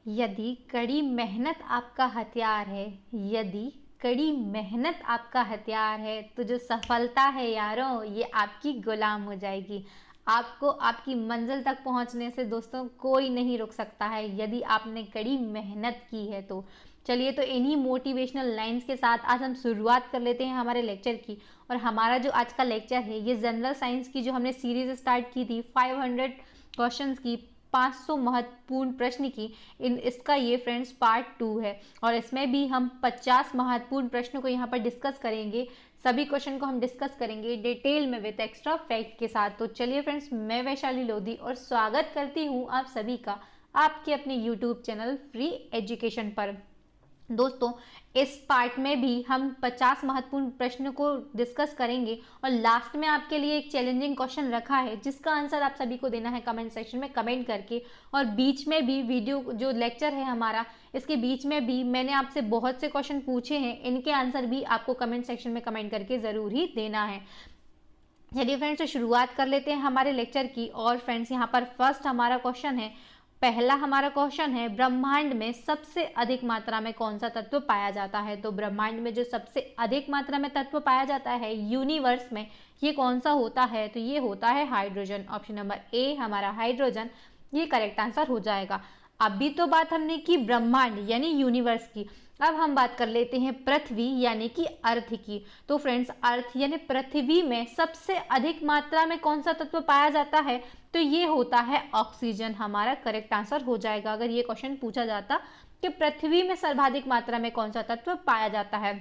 यदि कड़ी मेहनत आपका हथियार है, यदि कड़ी मेहनत आपका हथियार है, तो जो सफलता है यारों, ये आपकी गुलाम हो जाएगी। आपको आपकी मंजिल तक पहुंचने से दोस्तों कोई नहीं रोक सकता है, यदि आपने कड़ी मेहनत की है तो। चलिए, तो इन्हीं मोटिवेशनल लाइंस के साथ आज हम शुरुआत कर लेते हैं हमारे लेक्चर की। और हमारा जो आज का लेक्चर है, ये जनरल साइंस की जो हमने सीरीज स्टार्ट की थी 500 क्वेश्चंस की, 500 महत्वपूर्ण प्रश्न की, इसका ये फ्रेंड्स पार्ट 2 है। और इसमें भी हम 50 महत्वपूर्ण प्रश्न को यहाँ पर डिस्कस करेंगे। सभी क्वेश्चन को हम डिस्कस करेंगे डिटेल में विद एक्स्ट्रा फैक्ट के साथ। तो चलिए फ्रेंड्स, मैं वैशाली लोधी और स्वागत करती हूँ आप सभी का आपके अपने यूट्यूब चैनल फ्री एजुकेशन पर। दोस्तों, इस पार्ट में भी हम 50 महत्वपूर्ण प्रश्न को डिस्कस करेंगे और लास्ट में आपके लिए एक चैलेंजिंग क्वेश्चन रखा है, जिसका आंसर आप सभी को देना है कमेंट सेक्शन में कमेंट करके। और बीच में भी वीडियो जो लेक्चर है हमारा, इसके बीच में भी मैंने आपसे बहुत से क्वेश्चन पूछे हैं, इनके आंसर भी आपको कमेंट सेक्शन में कमेंट करके ज़रूर ही देना है। चलिए फ्रेंड्स, तो शुरुआत कर लेते हैं हमारे लेक्चर की। और फ्रेंड्स, यहाँ पर फर्स्ट हमारा क्वेश्चन है, पहला हमारा क्वेश्चन है, ब्रह्मांड में सबसे अधिक मात्रा में कौन सा तत्व पाया जाता है? तो ब्रह्मांड में जो सबसे अधिक मात्रा में तत्व पाया जाता है यूनिवर्स में, ये कौन सा होता है? तो ये होता है हाइड्रोजन। ऑप्शन नंबर ए हमारा हाइड्रोजन, ये करेक्ट आंसर हो जाएगा। अभी तो बात हमने की ब्रह्मांड यानी यूनिवर्स की, अब हम बात कर लेते हैं पृथ्वी यानी कि अर्थ की। तो फ्रेंड्स, अर्थ यानी पृथ्वी में सबसे अधिक मात्रा में कौन सा तत्व पाया जाता है? तो ये होता है ऑक्सीजन, हमारा करेक्ट आंसर हो जाएगा अगर ये क्वेश्चन पूछा जाता कि पृथ्वी में सर्वाधिक मात्रा में कौन सा तत्व पाया जाता है।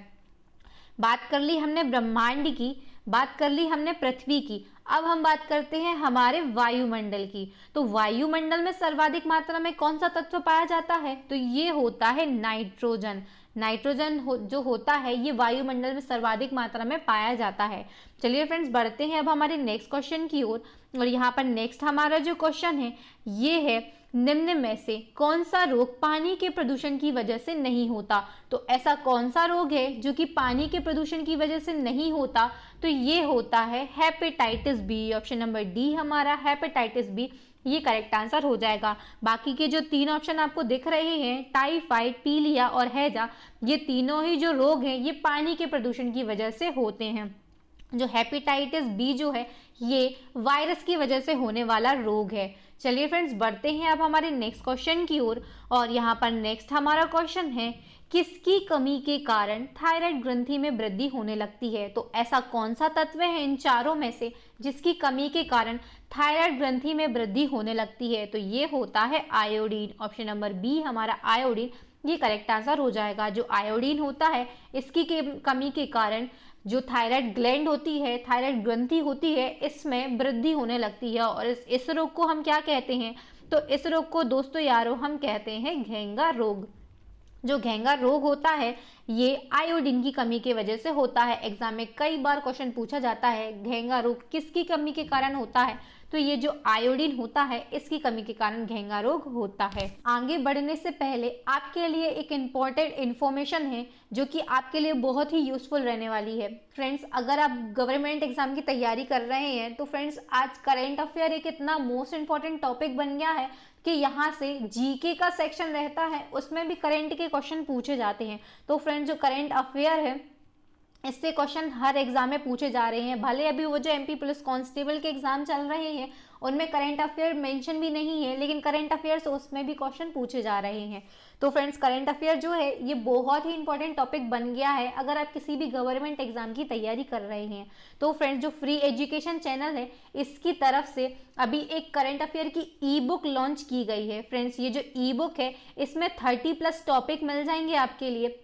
बात कर ली हमने ब्रह्मांड की, बात कर ली हमने पृथ्वी की, अब हम बात करते हैं हमारे वायुमंडल की। तो वायुमंडल में सर्वाधिक मात्रा में कौन सा तत्व पाया जाता है? तो ये होता है नाइट्रोजन। नाइट्रोजन जो होता है, ये वायुमंडल में सर्वाधिक मात्रा में पाया जाता है। चलिए फ्रेंड्स, बढ़ते हैं अब हमारे नेक्स्ट क्वेश्चन की ओर। और यहाँ पर नेक्स्ट हमारा जो क्वेश्चन है, ये है, निम्न में से कौन सा रोग पानी के प्रदूषण की वजह से नहीं होता? तो ऐसा कौन सा रोग है जो कि पानी के प्रदूषण की वजह से नहीं होता? तो ये होता है hepatitis B. Option number D हमारा हेपेटाइटिस बी, ये करेक्ट आंसर हो जाएगा। बाकी के जो 3 ऑप्शन आपको दिख रहे हैं, टाइफाइड, पीलिया और हैजा, ये तीनों ही जो रोग हैं, ये पानी के प्रदूषण की वजह से होते हैं। जो हेपेटाइटिस बी जो है, ये वायरस की वजह से होने वाला रोग है। चलिए फ्रेंड्स, बढ़ते हैं अब हमारे नेक्स्ट क्वेश्चन की ओर। और यहाँ पर नेक्स्ट हमारा क्वेश्चन है, किसकी कमी के कारण थायराइड ग्रंथि में वृद्धि होने लगती है? तो ऐसा कौन सा तत्व है इन चारों में से जिसकी कमी के कारण थायराइड ग्रंथि में वृद्धि होने लगती है? तो ये होता है आयोडीन। ऑप्शन नंबर बी हमारा आयोडीन, ये करेक्ट आंसर हो जाएगा। जो आयोडीन होता है, इसकी कमी के कारण जो थायराइड ग्लैंड होती है, थायराइड ग्रंथि होती है, इसमें वृद्धि होने लगती है। और इस रोग को हम क्या कहते हैं? तो इस रोग को दोस्तों यारों हम कहते हैं घेंगा रोग। जो घेंगा रोग होता है, ये आयोडीन की कमी की वजह से होता है। एग्जाम में कई बार क्वेश्चन पूछा जाता है, घेंगा रोग किसकी कमी के कारण होता है? तो ये जो आयोडीन होता है, इसकी कमी के कारण घेंगा रोग होता है। आगे बढ़ने से पहले आपके लिए एक इम्पॉर्टेंट इन्फॉर्मेशन है, जो कि आपके लिए बहुत ही यूजफुल रहने वाली है। फ्रेंड्स, अगर आप गवर्नमेंट एग्जाम की तैयारी कर रहे हैं, तो फ्रेंड्स आज करेंट अफेयर एक इतना मोस्ट इंपॉर्टेंट टॉपिक बन गया है कि यहाँ से जीके का सेक्शन रहता है, उसमें भी करंट के क्वेश्चन पूछे जाते हैं। तो फ्रेंड्स, जो करंट अफेयर है, इससे क्वेश्चन हर एग्जाम में पूछे जा रहे हैं। भले अभी वो जो एमपी पुलिस कांस्टेबल के एग्जाम चल रहे हैं, उनमें करंट अफेयर मेंशन भी नहीं है, लेकिन करंट अफेयर्स उसमें भी क्वेश्चन पूछे जा रहे हैं। तो फ्रेंड्स, करंट अफेयर जो है, ये बहुत ही इंपॉर्टेंट टॉपिक बन गया है अगर आप किसी भी गवर्नमेंट एग्जाम की तैयारी कर रहे हैं। तो फ्रेंड्स, जो फ्री एजुकेशन चैनल है, इसकी तरफ से अभी एक करंट अफेयर की ई बुक लॉन्च की गई है। फ्रेंड्स, ये जो ई बुक है, इसमें 30+ टॉपिक मिल जाएंगे आपके लिए।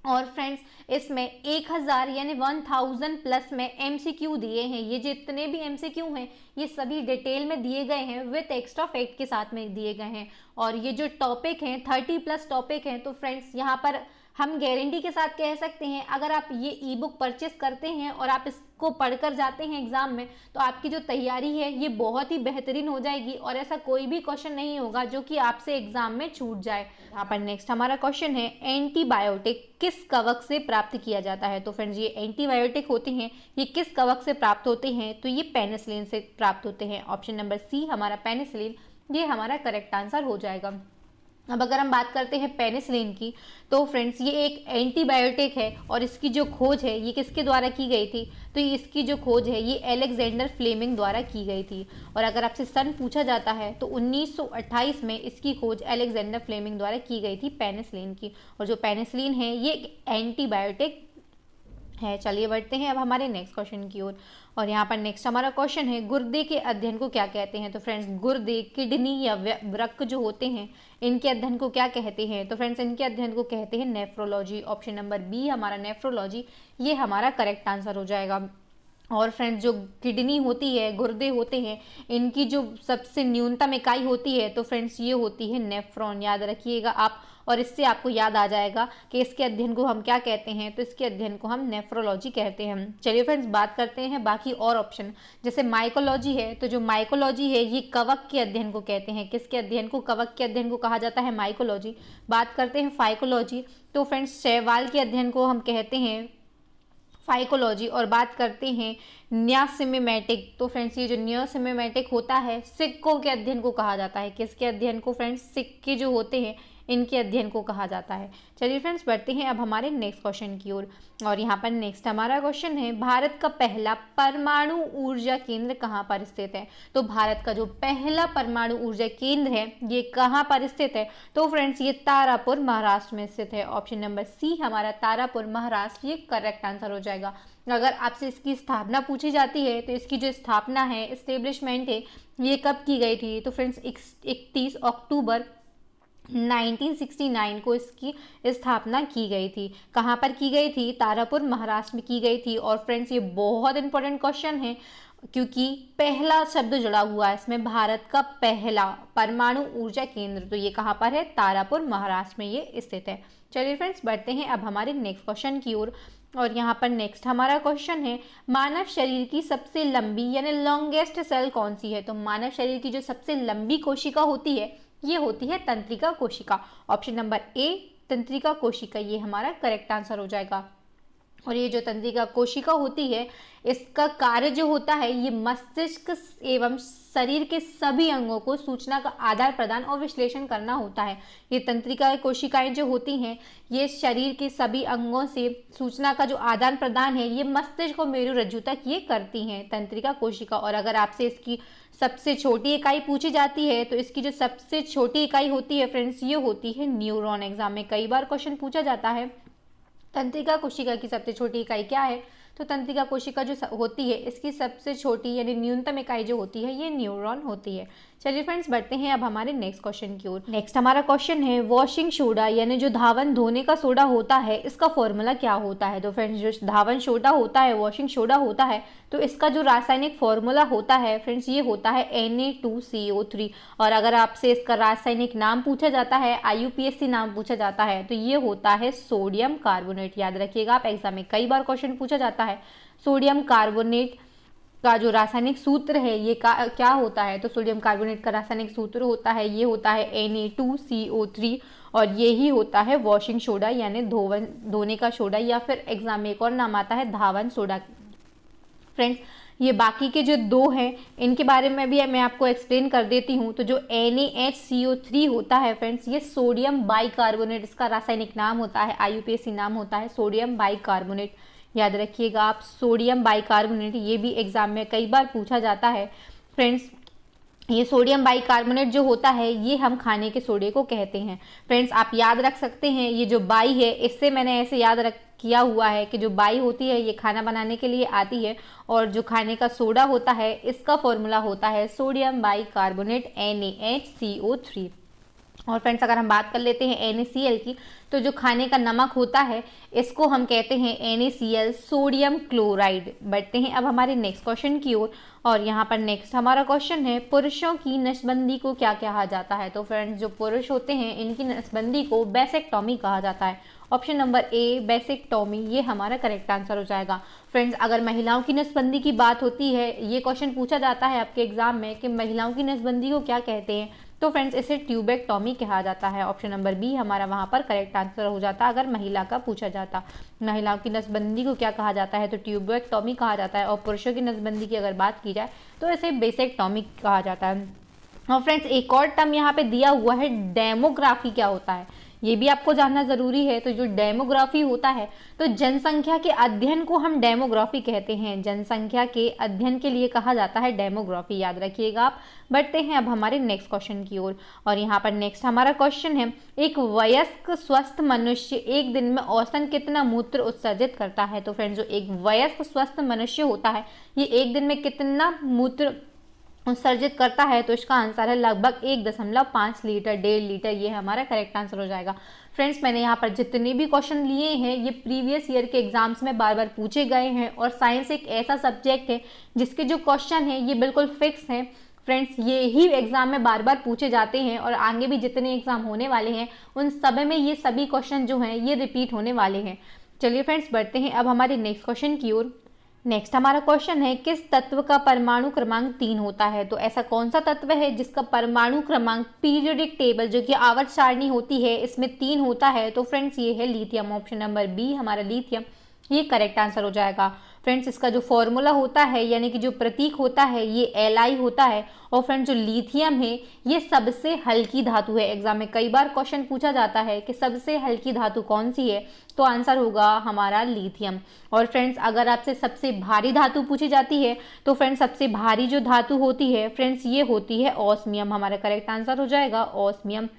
और फ्रेंड्स, इसमें 1000 यानी 1000+ में एमसीक्यू दिए हैं। ये जितने भी एमसीक्यू हैं, ये सभी डिटेल में दिए गए हैं, विथ एक्स्ट्रा फैक्ट के साथ में दिए गए हैं। और ये जो टॉपिक हैं, 30+ टॉपिक हैं। तो फ्रेंड्स, यहाँ पर हम गारंटी के साथ कह सकते हैं, अगर आप ये ई बुक परचेस करते हैं और आप इसको पढ़कर जाते हैं एग्जाम में, तो आपकी जो तैयारी है, ये बहुत ही बेहतरीन हो जाएगी और ऐसा कोई भी क्वेश्चन नहीं होगा जो कि आपसे एग्जाम में छूट जाए। यहाँ पर नेक्स्ट हमारा क्वेश्चन है, एंटीबायोटिक किस कवक से प्राप्त किया जाता है? तो फ्रेंड्स, ये एंटीबायोटिक होते हैं, ये किस कवक से प्राप्त होते हैं? तो ये पेनिसिलिन से प्राप्त होते हैं। ऑप्शन नंबर सी हमारा पेनिसिलिन, ये हमारा करेक्ट आंसर हो जाएगा। अब अगर हम बात करते हैं पेनिसिलिन की, तो फ्रेंड्स ये एक एंटीबायोटिक है और इसकी जो खोज है ये किसके द्वारा की गई थी, तो इसकी जो खोज है ये अलेक्जेंडर फ्लेमिंग द्वारा की गई थी। और अगर आपसे सन पूछा जाता है तो 1928 में इसकी खोज अलेक्जेंडर फ्लेमिंग द्वारा की गई थी पेनिसिलिन की। और जो पेनिसिलिन है ये एक एंटीबायोटिक है। चलिए बढ़ते हैं अब हमारे नेक्स्ट क्वेश्चन की ओर। और यहाँ पर नेक्स्ट हमारा क्वेश्चन है, गुर्दे के अध्ययन को क्या कहते हैं। तो फ्रेंड्स गुर्दे, किडनी या वृक्क जो होते हैं इनके अध्ययन को क्या कहते हैं, तो फ्रेंड्स इनके अध्ययन को कहते हैं नेफ्रोलॉजी। ऑप्शन नंबर बी हमारा नेफ्रोलॉजी ये हमारा करेक्ट आंसर हो जाएगा। और फ्रेंड्स जो किडनी होती है, गुर्दे होते हैं, इनकी जो सबसे न्यूनतम इकाई होती है तो फ्रेंड्स ये होती है नेफ्रॉन, याद रखिएगा आप। और इससे आपको याद आ जाएगा कि इसके अध्ययन को हम क्या कहते हैं, तो इसके अध्ययन को हम नेफ्रोलॉजी कहते हैं। चलिए फ्रेंड्स बात करते हैं बाकी और ऑप्शन, जैसे माइकोलॉजी है, तो जो माइकोलॉजी है ये कवक के अध्ययन को कहते हैं। किसके अध्ययन को, कवक के अध्ययन को कहा जाता है माइकोलॉजी। बात करते हैं फाइकोलॉजी, तो फ्रेंड्स शैवाल के अध्ययन को हम कहते हैं फाइकोलॉजी। और बात करते हैं न्यासिमेमेटिक, तो फ्रेंड्स ये जो न्यासिमेमेटिक होता है सिक्कों के अध्ययन को कहा जाता है। किसके अध्ययन को, फ्रेंड्स सिक्के जो होते हैं इनके अध्ययन को कहा जाता है। चलिए फ्रेंड्स बढ़ते हैं अब हमारे नेक्स्ट क्वेश्चन की ओर। और यहाँ पर नेक्स्ट हमारा क्वेश्चन है, भारत का पहला परमाणु ऊर्जा केंद्र कहाँ पर स्थित है। तो भारत का जो पहला परमाणु ऊर्जा केंद्र है ये कहाँ पर स्थित है, तो फ्रेंड्स ये तारापुर महाराष्ट्र में स्थित है। ऑप्शन नंबर सी हमारा तारापुर महाराष्ट्र ये करेक्ट आंसर हो जाएगा। अगर आपसे इसकी स्थापना पूछी जाती है तो इसकी जो स्थापना है, एस्टेब्लिशमेंट है, ये कब की गई थी, तो फ्रेंड्स 31 अक्टूबर 1969 को इसकी स्थापना की गई थी। कहाँ पर की गई थी, तारापुर महाराष्ट्र में की गई थी। और फ्रेंड्स ये बहुत इंपॉर्टेंट क्वेश्चन है क्योंकि पहला शब्द जुड़ा हुआ है इसमें, भारत का पहला परमाणु ऊर्जा केंद्र, तो ये कहाँ पर है, तारापुर महाराष्ट्र में ये स्थित है। चलिए फ्रेंड्स बढ़ते हैं अब हमारे नेक्स्ट क्वेश्चन की ओर। और यहाँ पर नेक्स्ट हमारा क्वेश्चन है, मानव शरीर की सबसे लंबी यानी लॉन्गेस्ट सेल कौन सी है। तो मानव शरीर की जो सबसे लंबी कोशिका होती है ये होती है तंत्रिका कोशिका। ऑप्शन नंबर ए तंत्रिका कोशिका ये हमारा करेक्ट आंसर हो जाएगा। और ये जो तंत्रिका कोशिका होती है इसका कार्य जो होता है ये मस्तिष्क एवं शरीर के सभी अंगों को सूचना का आदान प्रदान और विश्लेषण करना होता है। ये तंत्रिका कोशिकाएं जो होती हैं ये शरीर के सभी अंगों से सूचना का जो आदान प्रदान है ये मस्तिष्क और मेरुरज्जु तक ये करती हैं, तंत्रिका कोशिका। और अगर आपसे इसकी सबसे छोटी इकाई पूछी जाती है तो इसकी जो सबसे छोटी इकाई होती है फ्रेंड्स ये होती है न्यूरॉन। एग्जाम में कई बार क्वेश्चन पूछा जाता है तंत्रिका कोशिका की सबसे छोटी इकाई क्या है, तो तंत्रिका कोशिका जो होती है इसकी सबसे छोटी यानी न्यूनतम इकाई जो होती है ये न्यूरॉन होती है। चलिए फ्रेंड्स बढ़ते हैं अब हमारे नेक्स्ट क्वेश्चन की ओर। नेक्स्ट हमारा क्वेश्चन है, वॉशिंग सोडा यानी जो धावन धोने का सोडा होता है इसका फॉर्मूला क्या होता है। तो फ्रेंड्स जो धावन सोडा होता है, वॉशिंग सोडा होता है, तो इसका जो रासायनिक फॉर्मूला होता है फ्रेंड्स ये होता है Na2CO3। और अगर आपसे इसका रासायनिक नाम पूछा जाता है, IUPAC नाम पूछा जाता है, तो ये होता है सोडियम कार्बोनेट। याद रखिएगा आप एग्जाम में कई बार क्वेश्चन पूछा जाता है। सोडियम कार्बोनेट का जो रासायनिक सूत्र है ये क्या होता है, तो सोडियम कार्बोनेट का रासायनिक सूत्र होता है ये होता है Na2CO3। और ये ही होता है वॉशिंग सोडा यानी धोने का सोडा, या फिर एग्जाम में एक और नाम आता है धावन सोडा। फ्रेंड्स ये बाकी के जो दो हैं इनके बारे में भी मैं आपको एक्सप्लेन कर देती हूँ। तो जो NaHCO3 होता है फ्रेंड्स ये सोडियम बाइकार्बोनेट इसका रासायनिक नाम होता है, IUPAC नाम होता है सोडियम बाइकार्बोनेट। याद रखिएगा आप सोडियम बाइकार्बोनेट, ये भी एग्जाम में कई बार पूछा जाता है। फ्रेंड्स ये सोडियम बाइकार्बोनेट जो होता है ये हम खाने के सोडे को कहते हैं। फ्रेंड्स आप याद रख सकते हैं ये जो बाई है इससे मैंने ऐसे याद किया हुआ है कि जो बाई होती है ये खाना बनाने के लिए आती है, और जो खाने का सोडा होता है इसका फॉर्मूला होता है सोडियम बाइकार्बोनेट NaHCO3। और फ्रेंड्स अगर हम बात कर लेते हैं NaCl की, तो जो खाने का नमक होता है इसको हम कहते हैं NaCl सोडियम क्लोराइड। बढ़ते हैं अब हमारे नेक्स्ट क्वेश्चन की ओर। और यहाँ पर नेक्स्ट हमारा क्वेश्चन है, पुरुषों की नसबंदी को क्या कहा जाता है। तो फ्रेंड्स जो पुरुष होते हैं इनकी नसबंदी को बेसेक्टॉमी कहा जाता है। ऑप्शन नंबर ए बेसेक्टॉमी ये हमारा करेक्ट आंसर हो जाएगा। फ्रेंड्स अगर महिलाओं की नसबंदी की बात होती है, ये क्वेश्चन पूछा जाता है आपके एग्जाम में कि महिलाओं की नसबंदी को क्या कहते हैं, तो फ्रेंड्स इसे ट्यूबेक्टॉमी कहा जाता है। ऑप्शन नंबर बी हमारा वहाँ पर करेक्ट आंसर हो जाता अगर महिला का पूछा जाता। महिलाओं की नसबंदी को क्या कहा जाता है, तो ट्यूबेक्टॉमी कहा जाता है। और पुरुषों की नसबंदी की अगर बात की जाए तो इसे बेसेक्टॉमी कहा जाता है। और फ्रेंड्स एक और टर्म यहाँ पे दिया हुआ है डेमोग्राफी, क्या होता है ये भी आपको जानना ज़रूरी है। तो जो डेमोग्राफी होता है, तो जनसंख्या के अध्ययन को हम डेमोग्राफी कहते हैं। जनसंख्या के अध्ययन के लिए कहा जाता है डेमोग्राफी, याद रखिएगा आप। बढ़ते हैं अब हमारे नेक्स्ट क्वेश्चन की ओर। और यहाँ पर नेक्स्ट हमारा क्वेश्चन है, एक वयस्क स्वस्थ मनुष्य एक दिन में औसतन कितना मूत्र उत्सर्जित करता है। तो फ्रेंड्स जो एक वयस्क स्वस्थ मनुष्य होता है, ये एक दिन में कितना मूत्र उत्सर्जित करता है, तो इसका आंसर है लगभग 1.5 लीटर, 1.5 लीटर, ये हमारा करेक्ट आंसर हो जाएगा। फ्रेंड्स मैंने यहाँ पर जितने भी क्वेश्चन लिए हैं ये प्रीवियस ईयर के एग्जाम्स में बार बार पूछे गए हैं, और साइंस एक ऐसा सब्जेक्ट है जिसके जो क्वेश्चन हैं ये बिल्कुल फिक्स हैं। फ्रेंड्स ये ही एग्जाम में बार बार पूछे जाते हैं, और आगे भी जितने एग्जाम होने वाले हैं उन सब में ये सभी क्वेश्चन जो हैं ये रिपीट होने वाले हैं। चलिए फ्रेंड्स बढ़ते हैं अब हमारे नेक्स्ट क्वेश्चन की ओर। नेक्स्ट हमारा क्वेश्चन है, किस तत्व का परमाणु क्रमांक 3 होता है। तो ऐसा कौन सा तत्व है जिसका परमाणु क्रमांक पीरियोडिक टेबल जो कि आवर्त सारणी होती है इसमें 3 होता है। तो फ्रेंड्स ये है लिथियम, ऑप्शन नंबर बी हमारा लिथियम, ये करेक्ट आंसर हो जाएगा। फ्रेंड्स इसका जो फॉर्मूला होता है यानी कि जो प्रतीक होता है ये Li होता है। और फ्रेंड्स जो लिथियम है ये सबसे हल्की धातु है। एग्जाम में कई बार क्वेश्चन पूछा जाता है कि सबसे हल्की धातु कौन सी है, तो आंसर होगा हमारा लिथियम। और फ्रेंड्स अगर आपसे सबसे भारी धातु पूछी जाती है, तो फ्रेंड्स सबसे भारी जो धातु होती है फ्रेंड्स ये होती है ऑस्मियम, हमारा करेक्ट आंसर हो जाएगा ऑस्मियम।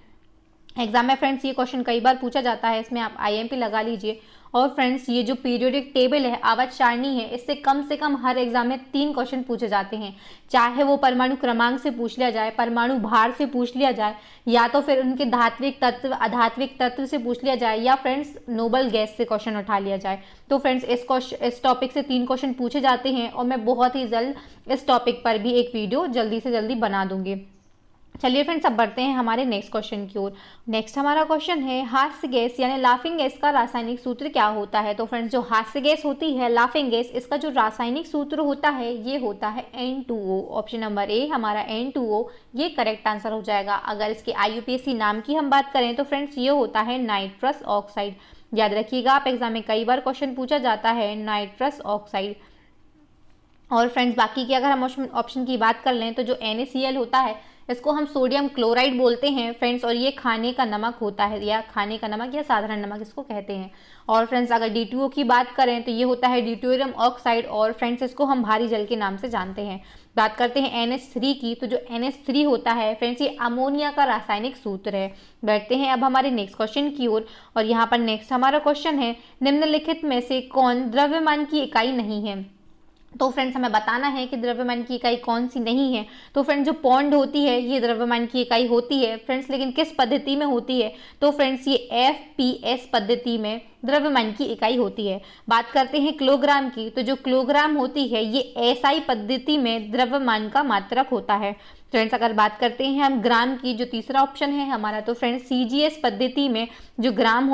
एग्जाम में फ्रेंड्स ये क्वेश्चन कई बार पूछा जाता है, इसमें आप IMP लगा लीजिए। और फ्रेंड्स ये जो पीरियोडिक टेबल है, आवर्त सारणी है, इससे कम से कम हर एग्जाम में 3 क्वेश्चन पूछे जाते हैं। चाहे वो परमाणु क्रमांक से पूछ लिया जाए, परमाणु भार से पूछ लिया जाए, या तो फिर उनके धात्विक तत्व अधात्विक तत्व से पूछ लिया जाए, या फ्रेंड्स नोबल गैस से क्वेश्चन उठा लिया जाए। तो फ्रेंड्स इस टॉपिक से 3 क्वेश्चन पूछे जाते हैं, और मैं बहुत ही जल्द इस टॉपिक पर भी एक वीडियो जल्दी से जल्दी बना दूंगी। चलिए फ्रेंड्स अब बढ़ते हैं हमारे नेक्स्ट क्वेश्चन की ओर। नेक्स्ट हमारा क्वेश्चन है, हास्य गैस यानी लाफिंग गैस का रासायनिक सूत्र क्या होता है। तो फ्रेंड्स जो हास्य गैस होती है, लाफिंग गैस, इसका जो रासायनिक सूत्र होता है ये होता है N2O, ऑप्शन नंबर ए हमारा N2O, ये करेक्ट आंसर हो जाएगा। अगर इसके IUPAC नाम की हम बात करें तो फ्रेंड्स ये होता है नाइट्रस ऑक्साइड, याद रखिएगा आप, एग्जाम में कई बार क्वेश्चन पूछा जाता है नाइट्रस ऑक्साइड। और फ्रेंड्स बाकी की अगर हम ऑप्शन की बात कर लें तो जो NaCl होता है इसको हम सोडियम क्लोराइड बोलते हैं फ्रेंड्स, और ये खाने का नमक होता है, या खाने का नमक या साधारण नमक इसको कहते हैं। और फ्रेंड्स अगर D2O की बात करें तो ये होता है ड्यूटेरियम ऑक्साइड, और फ्रेंड्स इसको हम भारी जल के नाम से जानते हैं। बात करते हैं NH3 की, तो जो NH3 होता है फ्रेंड्स ये अमोनिया का रासायनिक सूत्र है। बैठते हैं अब हमारे नेक्स्ट क्वेश्चन की ओर। और यहाँ पर नेक्स्ट हमारा क्वेश्चन है, निम्नलिखित में से कौन द्रव्यमान की इकाई नहीं है। तो फ्रेंड्स हमें बताना है कि द्रव्यमान की इकाई कौन सी नहीं है। तो फ्रेंड्स जो पौंड होती है ये द्रव्यमान की इकाई होती है फ्रेंड्स, लेकिन किस पद्धति में होती है, तो फ्रेंड्स ये FPS पद्धति में द्रव्यमान की इकाई होती है। बात करते हैं किलोग्राम की, तो जो किलोग्राम होती है ये SI पद्धति में द्रव्यमान का मात्रक होता है। फ्रेंड्स अगर बात करते हैं हम ग्राम की, जो तीसरा ऑप्शन है हमारा, तो फ्रेंड्स CGS पद्धति में जो ग्राम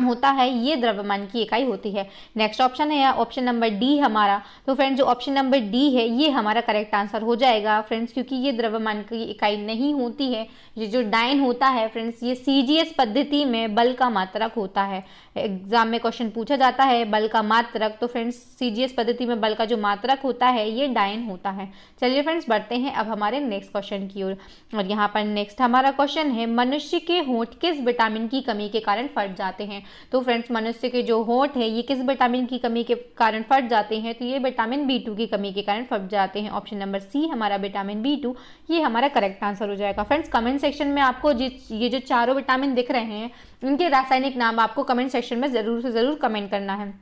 होता है ये द्रव्यमान की इकाई होती है। नेक्स्ट ऑप्शन है ऑप्शन नंबर डी हमारा। तो फ्रेंड्स जो ऑप्शन नंबर डी है ये हमारा करेक्ट आंसर हो जाएगा फ्रेंड्स, क्योंकि ये द्रव्यमान की इकाई नहीं होती है। ये जो डाइन होता है फ्रेंड्स ये CGS पद्धति में बल का मात्रक होता है। एग्जाम में क्वेश्चन पूछा जाता है बल का मात्रक, तो फ्रेंड्स CGS पद्धति में बल का जो मात्रक होता है ये डाइन होता है। चलिए फ्रेंड्स बढ़ते हैं अब हमारे नेक्स्ट क्वेश्चन की ओर। और यहाँ पर नेक्स्ट हमारा क्वेश्चन है, मनुष्य के होंठ किस विटामिन की कमी के कारण फट जाते हैं। तो फ्रेंड्स मनुष्य के जो होंठ है ये किस विटामिन की कमी के कारण फट जाते हैं, तो ये विटामिन B2 की कमी के कारण फट जाते हैं। ऑप्शन नंबर सी हमारा विटामिन B2, ये हमारा करेक्ट आंसर हो जाएगा। फ्रेंड्स कमेंट सेक्शन में आपको ये जो चारों विटामिन दिख रहे हैं इनके रासायनिक नाम आपको कमेंट सेक्शन में ज़रूर से ज़रूर कमेंट करना है।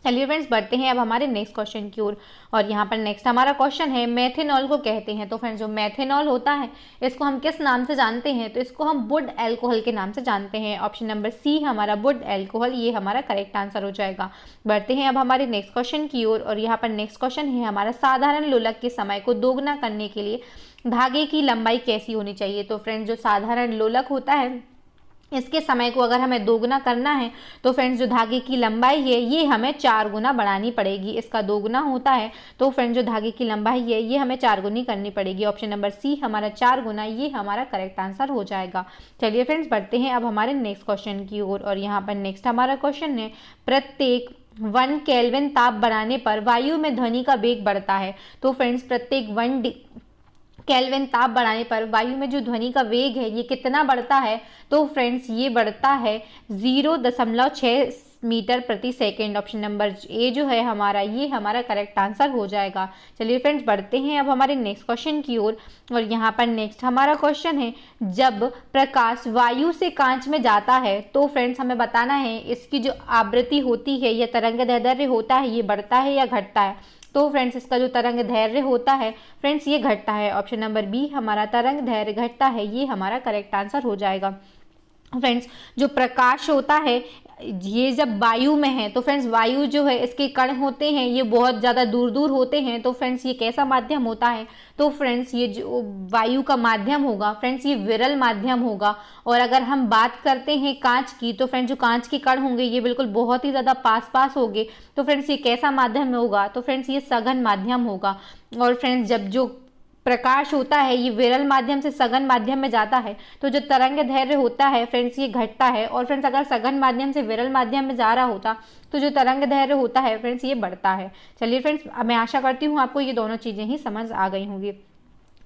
चलिए फ्रेंड्स बढ़ते हैं अब हमारे नेक्स्ट क्वेश्चन की ओर। और यहाँ पर नेक्स्ट हमारा क्वेश्चन है, मेथेनॉल को कहते हैं। तो फ्रेंड्स जो मेथेनॉल होता है इसको हम किस नाम से जानते हैं, तो इसको हम वुड एल्कोहल के नाम से जानते हैं। ऑप्शन नंबर सी हमारा वुड एल्कोहल, ये हमारा करेक्ट आंसर हो जाएगा। बढ़ते हैं अब हमारे नेक्स्ट क्वेश्चन की ओर। और यहाँ पर नेक्स्ट क्वेश्चन है हमारा, साधारण लोलक के समय को दोगुना करने के लिए धागे की लंबाई कैसी होनी चाहिए। तो फ्रेंड्स जो साधारण लोलक होता है इसके समय को अगर हमें दोगुना करना है तो फ्रेंड्स जो धागे की लंबाई है ये हमें 4 गुना बढ़ानी पड़ेगी। इसका दोगुना होता है तो फ्रेंड्स जो धागे की लंबाई है ये हमें 4 गुनी करनी पड़ेगी। ऑप्शन नंबर सी हमारा 4 गुना, ये हमारा करेक्ट आंसर हो जाएगा। चलिए फ्रेंड्स बढ़ते हैं अब हमारे नेक्स्ट क्वेश्चन की ओर। और यहाँ पर नेक्स्ट हमारा क्वेश्चन है, प्रत्येक 1 केल्विन ताप बढ़ाने पर वायु में ध्वनि का वेग बढ़ता है। तो फ्रेंड्स प्रत्येक 1 केल्विन ताप बढ़ाने पर वायु में जो ध्वनि का वेग है ये कितना बढ़ता है? तो फ्रेंड्स ये बढ़ता है 0.6 मीटर प्रति सेकेंड। ऑप्शन नंबर ए जो है हमारा, ये हमारा करेक्ट आंसर हो जाएगा। चलिए फ्रेंड्स बढ़ते हैं अब हमारे नेक्स्ट क्वेश्चन की ओर। और यहाँ पर नेक्स्ट हमारा क्वेश्चन है, जब प्रकाश वायु से कांच में जाता है तो फ्रेंड्स हमें बताना है इसकी जो आवृत्ति होती है या तरंगदैर्ध्य होता है ये बढ़ता है या घटता है? तो फ्रेंड्स इसका जो तरंगदैर्ध्य होता है फ्रेंड्स ये घटता है। ऑप्शन नंबर बी हमारा तरंगदैर्ध्य घटता है, ये हमारा करेक्ट आंसर हो जाएगा। फ्रेंड्स जो प्रकाश होता है ये जब वायु में है तो फ्रेंड्स वायु जो है इसके कण होते हैं ये बहुत ज़्यादा दूर दूर होते हैं। तो फ्रेंड्स ये कैसा माध्यम होता है? तो फ्रेंड्स ये जो वायु का माध्यम होगा फ्रेंड्स ये विरल माध्यम होगा। और अगर हम बात करते हैं कांच की तो फ्रेंड्स जो कांच के कण होंगे ये बिल्कुल बहुत ही ज़्यादा पास पास होंगे। तो फ्रेंड्स ये कैसा माध्यम होगा? तो फ्रेंड्स ये सघन माध्यम होगा। और फ्रेंड्स जब जो प्रकाश होता है ये विरल माध्यम से सघन माध्यम में जाता है तो जो तरंगदैर्ध्य होता है फ्रेंड्स ये घटता है। और फ्रेंड्स अगर सघन माध्यम से विरल माध्यम में जा रहा होता तो जो तरंगदैर्ध्य होता है फ्रेंड्स ये बढ़ता है। चलिए फ्रेंड्स मैं आशा करती हूँ आपको ये दोनों चीज़ें ही समझ आ गई होंगी।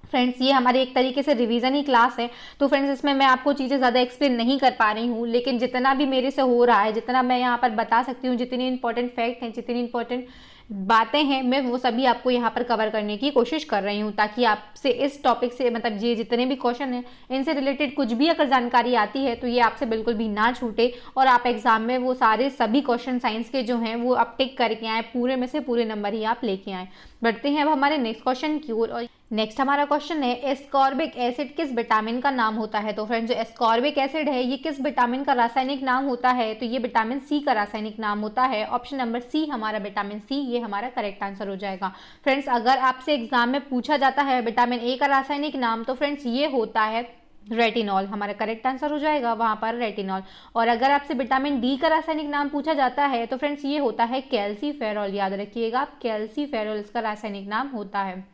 फ्रेंड्स ये हमारी एक तरीके से रिवीजन ही क्लास है, तो फ्रेंड्स इसमें मैं आपको चीज़ें ज़्यादा एक्सप्लेन नहीं कर पा रही हूँ, लेकिन जितना भी मेरे से हो रहा है, जितना मैं यहाँ पर बता सकती हूँ, जितनी इंपॉर्टेंट फैक्ट हैं, जितनी इंपॉर्टेंट बातें हैं, मैं वो सभी आपको यहाँ पर कवर करने की कोशिश कर रही हूँ, ताकि आपसे इस टॉपिक से मतलब ये जितने भी क्वेश्चन हैं इनसे रिलेटेड कुछ भी अगर जानकारी आती है तो ये आपसे बिल्कुल भी ना छूटे और आप एग्जाम में वो सारे सभी क्वेश्चन साइंस के जो हैं वो आप टिक करके आए, पूरे में से पूरे नंबर ही आप लेके आए। बढ़ते हैं अब हमारे नेक्स्ट क्वेश्चन की ओर। और नेक्स्ट हमारा क्वेश्चन है, एस्कॉर्बिक एसिड किस विटामिन का नाम होता है? तो फ्रेंड्स जो एस्कॉर्बिक एसिड है ये किस विटामिन का रासायनिक नाम होता है? तो ये विटामिन सी का रासायनिक नाम होता है। ऑप्शन नंबर सी हमारा विटामिन सी, ये हमारा करेक्ट आंसर हो जाएगा। फ्रेंड्स अगर आपसे एग्जाम में पूछा जाता है विटामिन ए का रासायनिक नाम तो फ्रेंड्स ये होता है रेटिनॉल, हमारा करेक्ट आंसर हो जाएगा वहाँ पर रेटिनॉल। और अगर आपसे विटामिन डी का रासायनिक नाम पूछा जाता है तो फ्रेंड्स ये होता है कैल्सीफेरॉल, याद रखिएगा आप, कैल्सीफेरॉल इसका रासायनिक नाम होता है।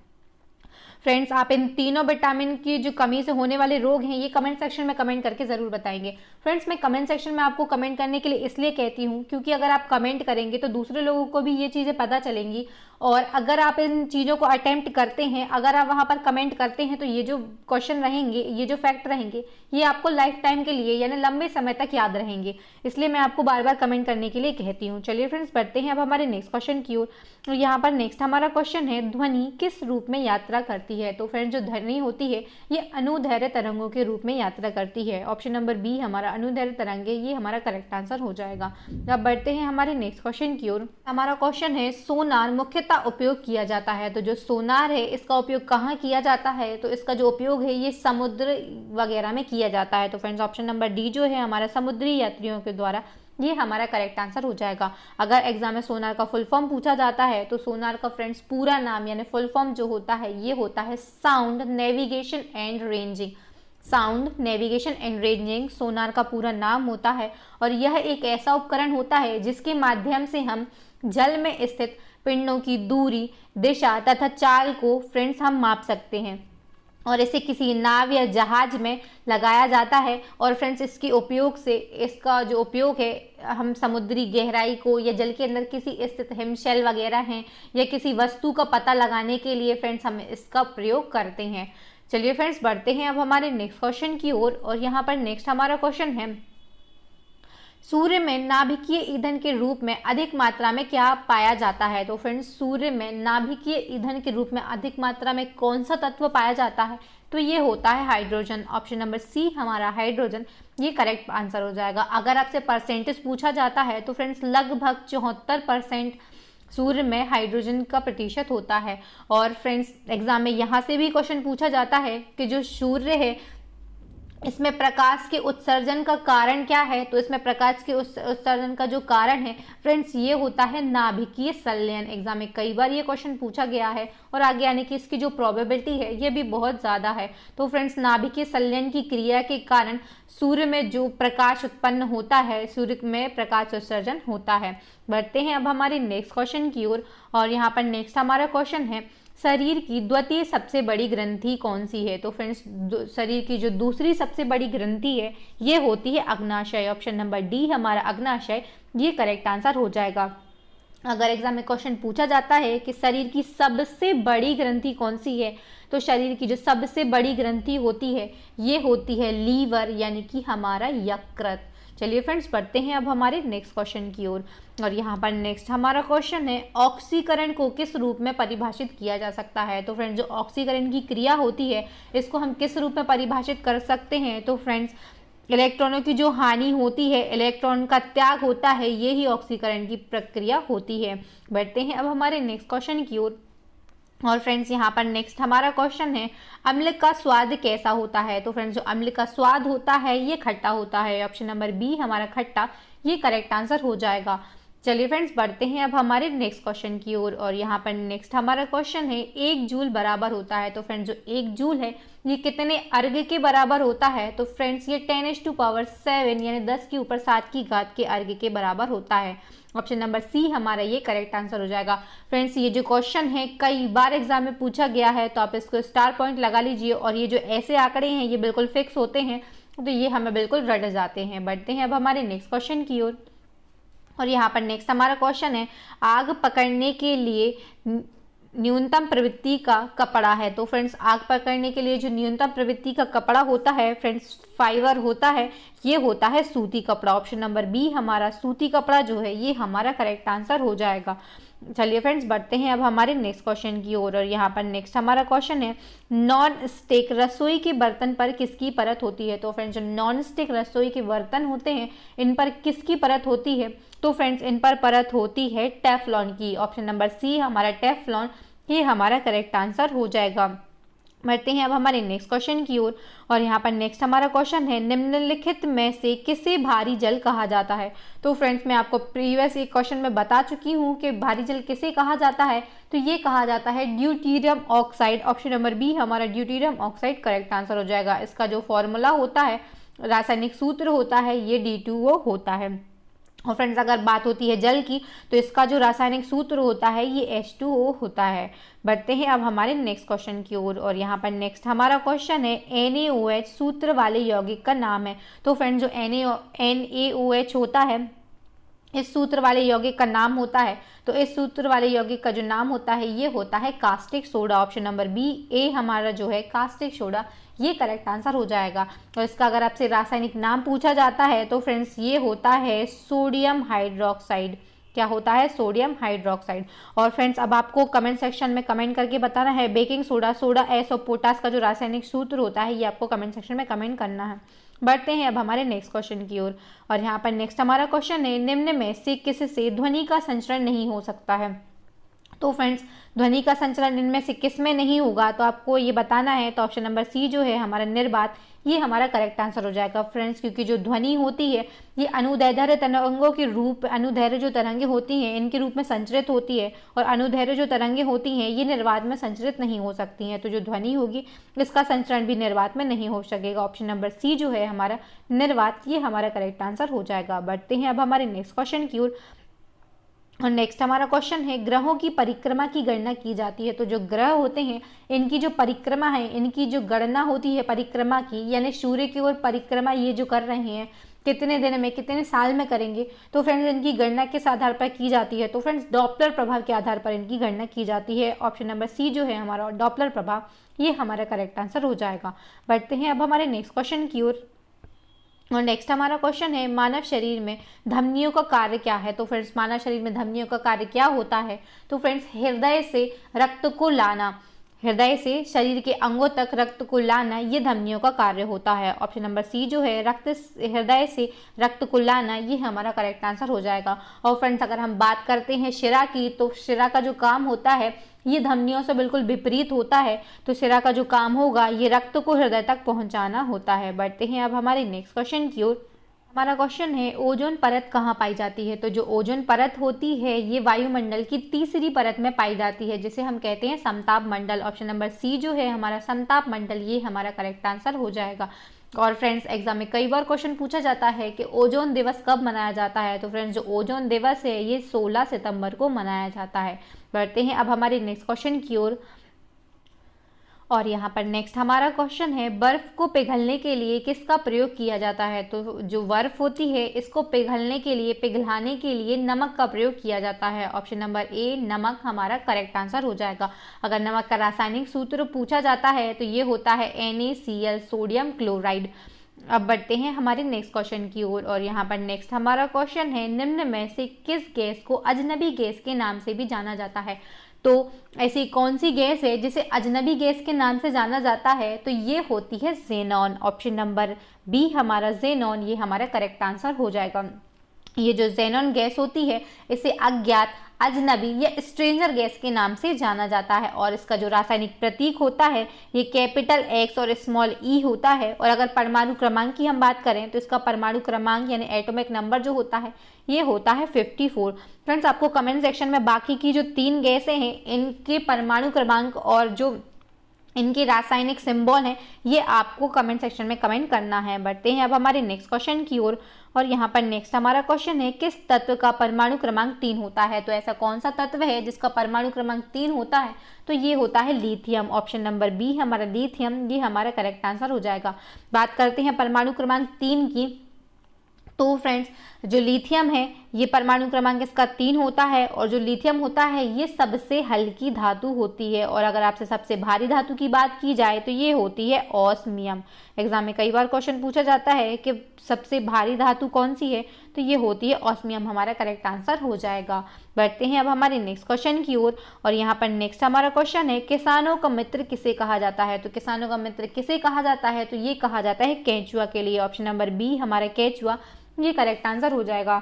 फ्रेंड्स आप इन तीनों विटामिन की जो कमी से होने वाले रोग हैं ये कमेंट सेक्शन में कमेंट करके ज़रूर बताएंगे। फ्रेंड्स मैं कमेंट सेक्शन में आपको कमेंट करने के लिए इसलिए कहती हूँ क्योंकि अगर आप कमेंट करेंगे तो दूसरे लोगों को भी ये चीज़ें पता चलेंगी, और अगर आप इन चीज़ों को अटेम्प्ट करते हैं, अगर आप वहाँ पर कमेंट करते हैं तो ये जो क्वेश्चन रहेंगे, ये जो फैक्ट रहेंगे, ये आपको लाइफ टाइम के लिए यानी लंबे समय तक याद रहेंगे। इसलिए मैं आपको बार बार कमेंट करने के लिए कहती हूँ। चलिए फ्रेंड्स बढ़ते हैं अब हमारे नेक्स्ट क्वेश्चन की ओर। तो यहाँ पर नेक्स्ट हमारा क्वेश्चन है, ध्वनि किस रूप में यात्रा करती है? तो फ्रेंड्स जो ध्वनि होती है ये अनुदैर्घ्य तरंगों के रूप में यात्रा करती है। ऑप्शन नंबर बी हमारा अनुदैर्घ्य तरंगे, ये हमारा करेक्ट आंसर हो जाएगा। अब बढ़ते हैं हमारे नेक्स्ट क्वेश्चन की ओर। हमारा क्वेश्चन है, सोनार मुख्यतः उपयोग किया जाता है। तो जो सोनार है इसका उपयोग कहाँ किया जाता है? तो इसका जो उपयोग है ये समुद्र वगैरह में किया जाता है। तो फ्रेंड्स ऑप्शन नंबर डी जो है हमारा समुद्री यात्रियों के द्वारा, ये हमारा करेक्ट आंसर हो जाएगा। अगर एग्जाम में सोनार का फुल फॉर्म पूछा जाता है तो सोनार का फ्रेंड्स पूरा नाम यानी फुल फॉर्म जो होता है ये होता है sound navigation and ranging. Sound navigation and ranging sonar का पूरा नाम होता है, और यह एक ऐसा उपकरण होता है जिसके माध्यम से हम जल में स्थित पिंडों की दूरी, दिशा तथा चाल को फ्रेंड्स हम माप सकते हैं, और इसे किसी नाव या जहाज में लगाया जाता है। और फ्रेंड्स इसके उपयोग से, इसका जो उपयोग है, हम समुद्री गहराई को या जल के अंदर किसी स्थित हिमशैल वगैरह हैं या किसी वस्तु का पता लगाने के लिए फ्रेंड्स हम इसका प्रयोग करते हैं। चलिए फ्रेंड्स बढ़ते हैं अब हमारे नेक्स्ट क्वेश्चन की ओर। और यहाँ पर नेक्स्ट हमारा क्वेश्चन है, सूर्य में नाभिकीय ईंधन के रूप में अधिक मात्रा में क्या पाया जाता है? तो फ्रेंड्स सूर्य में नाभिकीय ईंधन के रूप में अधिक मात्रा में कौन सा तत्व पाया जाता है? तो ये होता है हाइड्रोजन। ऑप्शन नंबर सी हमारा हाइड्रोजन, ये करेक्ट आंसर हो जाएगा। अगर आपसे परसेंटेज पूछा जाता है तो फ्रेंड्स लगभग 74% सूर्य में हाइड्रोजन का प्रतिशत होता है। और फ्रेंड्स एग्जाम में यहाँ से भी क्वेश्चन पूछा जाता है कि जो सूर्य है इसमें प्रकाश के उत्सर्जन का कारण क्या है? तो इसमें प्रकाश के उत्सर्जन का जो कारण है फ्रेंड्स ये होता है नाभिकीय संलयन। एग्जाम में कई बार ये क्वेश्चन पूछा गया है और आगे आने की इसकी जो प्रोबेबिलिटी है ये भी बहुत ज़्यादा है। तो फ्रेंड्स नाभिकीय संलयन की क्रिया के कारण सूर्य में जो प्रकाश उत्पन्न होता है, सूर्य में प्रकाश उत्सर्जन होता है। बढ़ते हैं अब हमारे नेक्स्ट क्वेश्चन की ओर। और यहाँ पर नेक्स्ट हमारा क्वेश्चन है, शरीर की द्वितीय सबसे बड़ी ग्रंथि कौन सी है? तो फ्रेंड्स शरीर की जो दूसरी सबसे बड़ी ग्रंथि है ये होती है अग्नाशय। ऑप्शन नंबर डी हमारा अग्नाशय, ये करेक्ट आंसर हो जाएगा। अगर एग्जाम में क्वेश्चन पूछा जाता है कि शरीर की सबसे बड़ी ग्रंथि कौन सी है, तो शरीर की जो सबसे बड़ी ग्रंथि होती है ये होती है लीवर, यानी कि हमारा यकृत। चलिए फ्रेंड्स, बढ़ते हैं अब हमारे नेक्स्ट क्वेश्चन की ओर। और यहाँ पर नेक्स्ट हमारा क्वेश्चन है, ऑक्सीकरण को किस रूप में परिभाषित किया जा सकता है। तो फ्रेंड्स, जो ऑक्सीकरण की क्रिया होती है इसको हम किस रूप में परिभाषित कर सकते हैं। तो फ्रेंड्स, इलेक्ट्रॉनों की जो हानि होती है, इलेक्ट्रॉन का त्याग होता है, ये ही ऑक्सीकरण की प्रक्रिया होती है। बढ़ते हैं अब हमारे नेक्स्ट क्वेश्चन की ओर। और फ्रेंड्स, यहाँ पर नेक्स्ट हमारा क्वेश्चन है, अम्ल का स्वाद कैसा होता है। तो फ्रेंड्स, जो अम्ल का स्वाद होता है ये खट्टा होता है। ऑप्शन नंबर बी हमारा खट्टा, ये करेक्ट आंसर हो जाएगा। चलिए फ्रेंड्स, बढ़ते हैं अब हमारे नेक्स्ट क्वेश्चन की ओर। और यहाँ पर नेक्स्ट हमारा क्वेश्चन है, 1 जूल बराबर होता है। तो फ्रेंड्स, जो 1 जूल है ये कितने अर्घ के बराबर होता है। तो फ्रेंड्स, ये 10⁻⁷ यानी 10 की ऊपर 7 की घात के अर्घ के बराबर होता है। ऑप्शन नंबर सी हमारा ये करेक्ट आंसर हो जाएगा। फ्रेंड्स, ये जो क्वेश्चन है कई बार एग्जाम में पूछा गया है, तो आप इसको स्टार पॉइंट लगा लीजिए। और ये जो ऐसे आंकड़े हैं ये बिल्कुल फिक्स होते हैं, तो ये हमें बिल्कुल रट जाते हैं। बढ़ते हैं अब हमारे नेक्स्ट क्वेश्चन की ओर। और यहाँ पर नेक्स्ट हमारा क्वेश्चन है, आग पकड़ने के लिए न्यूनतम प्रवृत्ति का कपड़ा है। तो फ्रेंड्स, आग पकड़ने के लिए जो न्यूनतम प्रवृत्ति का कपड़ा होता है फ्रेंड्स, फाइबर होता है, ये होता है सूती कपड़ा। ऑप्शन नंबर बी हमारा सूती कपड़ा जो है ये हमारा करेक्ट आंसर हो जाएगा। चलिए फ्रेंड्स, बढ़ते हैं अब हमारे नेक्स्ट क्वेश्चन की ओर। और यहाँ पर नेक्स्ट हमारा क्वेश्चन है, नॉन स्टिक रसोई के बर्तन पर किसकी परत होती है। तो फ्रेंड्स, जो नॉन स्टिक रसोई के बर्तन होते हैं इन पर किसकी परत होती है। तो फ्रेंड्स, इन पर परत होती है टेफ्लॉन की। ऑप्शन नंबर सी हमारा टेफ्लॉन, ये हमारा करेक्ट आंसर हो जाएगा। बढ़ते हैं अब हमारे नेक्स्ट क्वेश्चन की ओर। और यहाँ पर नेक्स्ट हमारा क्वेश्चन है, निम्नलिखित में से किसे भारी जल कहा जाता है। तो फ्रेंड्स, मैं आपको प्रीवियस एक क्वेश्चन में बता चुकी हूँ कि भारी जल किसे कहा जाता है। तो ये कहा जाता है deuterium oxide. Option number B हमारा ड्यूटीरियम ऑक्साइड करेक्ट आंसर हो जाएगा। इसका जो फॉर्मूला होता है, रासायनिक सूत्र होता है, ये D2O होता है। और फ्रेंड्स, अगर बात होती है जल की, तो इसका जो रासायनिक सूत्र होता है ये H2O होता है। बढ़ते हैं अब हमारे नेक्स्ट क्वेश्चन की ओर। और यहाँ पर नेक्स्ट हमारा क्वेश्चन है, NaOH सूत्र वाले यौगिक का नाम है। तो फ्रेंड्स, जो NaOH होता है इस सूत्र वाले यौगिक का नाम होता है, तो इस सूत्र वाले यौगिक का जो नाम होता है ये होता है caustic soda. Option number B A हमारा जो है कास्टिक सोडा, ये करेक्ट आंसर हो जाएगा। और इसका अगर आपसे रासायनिक नाम पूछा जाता है तो फ्रेंड्स ये होता है सोडियम हाइड्रोक्साइड। क्या होता है? Sodium hydroxide. और फ्रेंड्स, अब आपको कमेंट सेक्शन में कमेंट करके बताना है बेकिंग सोडा, सोडा एस और पोटास का जो रासायनिक सूत्र होता है ये आपको कमेंट सेक्शन में कमेंट करना है। बढ़ते हैं अब हमारे नेक्स्ट क्वेश्चन की ओर। और यहाँ पर नेक्स्ट हमारा क्वेश्चन है, निम्न में से किससे ध्वनि का संचरण नहीं हो सकता है। तो फ्रेंड्स, ध्वनि का संचरण इनमें से किस में नहीं होगा, तो आपको ये बताना है। तो ऑप्शन नंबर सी जो है हमारा निर्वात, ये हमारा करेक्ट आंसर हो जाएगा फ्रेंड्स, क्योंकि जो ध्वनि होती है ये अनुदैर्ध्य तरंगों के रूप, अनुदैर्ध्य जो तरंगे होती हैं इनके रूप में संचरित होती है, और अनुदैर्ध्य जो तरंगे होती हैं ये निर्वात में संचरित नहीं हो सकती हैं। तो जो ध्वनि होगी इसका संचरण भी निर्वात में नहीं हो सकेगा। ऑप्शन नंबर सी जो है हमारा निर्वात, ये हमारा करेक्ट आंसर हो जाएगा। बढ़ते हैं अब हमारे नेक्स्ट क्वेश्चन की ओर। और नेक्स्ट हमारा क्वेश्चन है, ग्रहों की परिक्रमा की गणना की जाती है। तो जो ग्रह होते हैं इनकी जो परिक्रमा है, इनकी जो गणना होती है परिक्रमा की, यानी सूर्य की ओर परिक्रमा ये जो कर रहे हैं कितने दिन में, कितने साल में करेंगे, तो फ्रेंड्स इनकी गणना किस आधार पर की जाती है। तो फ्रेंड्स, डॉपलर प्रभाव के आधार पर इनकी गणना की जाती है। ऑप्शन नंबर सी जो है हमारा डॉपलर प्रभाव, ये हमारा करेक्ट आंसर हो जाएगा। बढ़ते हैं अब हमारे नेक्स्ट क्वेश्चन की ओर। और नेक्स्ट हमारा क्वेश्चन है, मानव शरीर में धमनियों का कार्य क्या है। तो फ्रेंड्स, मानव शरीर में धमनियों का कार्य क्या होता है। तो फ्रेंड्स, हृदय से रक्त को लाना, हृदय से शरीर के अंगों तक रक्त को लाना, ये धमनियों का कार्य होता है। ऑप्शन नंबर सी जो है हृदय से रक्त को लाना, ये हमारा करेक्ट आंसर हो जाएगा। और फ्रेंड्स, अगर हम बात करते हैं शिरा की, तो शिरा का जो काम होता है ये धमनियों से बिल्कुल विपरीत होता है। तो शिरा का जो काम होगा ये रक्त को हृदय तक पहुंचाना होता है। बढ़ते हैं अब हमारे नेक्स्ट क्वेश्चन की ओर। हमारा क्वेश्चन है, ओजोन परत कहाँ पाई जाती है। तो जो ओजोन परत होती है ये वायुमंडल की तीसरी परत में पाई जाती है, जिसे हम कहते हैं समताप मंडल। ऑप्शन नंबर सी जो है हमारा समताप मंडल, ये हमारा करेक्ट आंसर हो जाएगा। और फ्रेंड्स, एग्जाम में कई बार क्वेश्चन पूछा जाता है कि ओजोन दिवस कब मनाया जाता है। तो फ्रेंड्स, जो ओजोन दिवस है ये 16 सितंबर को मनाया जाता है। बढ़ते हैं अब हमारे नेक्स्ट क्वेश्चन की ओर। और यहाँ पर नेक्स्ट हमारा क्वेश्चन है, बर्फ को पिघलने के लिए किसका प्रयोग किया जाता है? तो जो बर्फ होती है इसको पिघलने के लिए, पिघलाने के लिए नमक का प्रयोग किया जाता है। ऑप्शन नंबर ए नमक हमारा करेक्ट आंसर हो जाएगा। अगर नमक का रासायनिक सूत्र पूछा जाता है तो ये होता है NaCl, सोडियम क्लोराइड। अब बढ़ते हैं हमारे नेक्स्ट क्वेश्चन की ओर और यहाँ पर नेक्स्ट हमारा क्वेश्चन है, निम्न में से किस गैस को अजनबी गैस के नाम से भी जाना जाता है? तो ऐसी कौन सी गैस है जिसे अजनबी गैस के नाम से जाना जाता है? तो ये होती है ज़ेनॉन। ऑप्शन नंबर बी हमारा ज़ेनॉन, ये हमारा करेक्ट आंसर हो जाएगा। ये जो ज़ेनॉन गैस होती है इसे अज्ञात, अजनबी या स्ट्रेंजर गैस के नाम से जाना जाता है और इसका जो रासायनिक प्रतीक होता है ये कैपिटल X और स्मॉल e होता है। और अगर परमाणु क्रमांक की हम बात करें तो इसका परमाणु क्रमांक यानी एटॉमिक नंबर जो होता है ये होता है 54। फ्रेंड्स, आपको कमेंट सेक्शन में बाकी की जो 3 गैसें हैं इनके परमाणु क्रमांक और जो इनके रासायनिक सिंबल हैं ये आपको कमेंट सेक्शन में कमेंट करना है। बढ़ते हैं अब हमारे नेक्स्ट क्वेश्चन की ओर और यहाँ पर नेक्स्ट हमारा क्वेश्चन है, किस तत्व का परमाणु क्रमांक 3 होता है? तो ऐसा कौन सा तत्व है जिसका परमाणु क्रमांक 3 होता है? तो ये होता है लिथियम। ऑप्शन नंबर बी हमारा लिथियम, ये हमारा करेक्ट आंसर हो जाएगा। बात करते हैं परमाणु क्रमांक 3 की। तो फ्रेंड्स, जो लिथियम है ये परमाणु क्रमांक इसका 3 होता है और जो लिथियम होता है ये सबसे हल्की धातु होती है। और अगर आपसे सबसे भारी धातु की बात की जाए तो ये होती है ऑस्मियम। एग्जाम में कई बार क्वेश्चन पूछा जाता है कि सबसे भारी धातु कौन सी है, तो ये होती है ऑस्मियम, हमारा करेक्ट आंसर हो जाएगा। बढ़ते हैं अब हमारे नेक्स्ट क्वेश्चन की ओर और यहाँ पर नेक्स्ट हमारा क्वेश्चन है, किसानों का मित्र किसे कहा जाता है? तो किसानों का मित्र किसे कहा जाता है? तो ये कहा जाता है केंचुआ के लिए। ऑप्शन नंबर बी हमारा केंचुआ, ये करेक्ट आंसर हो जाएगा।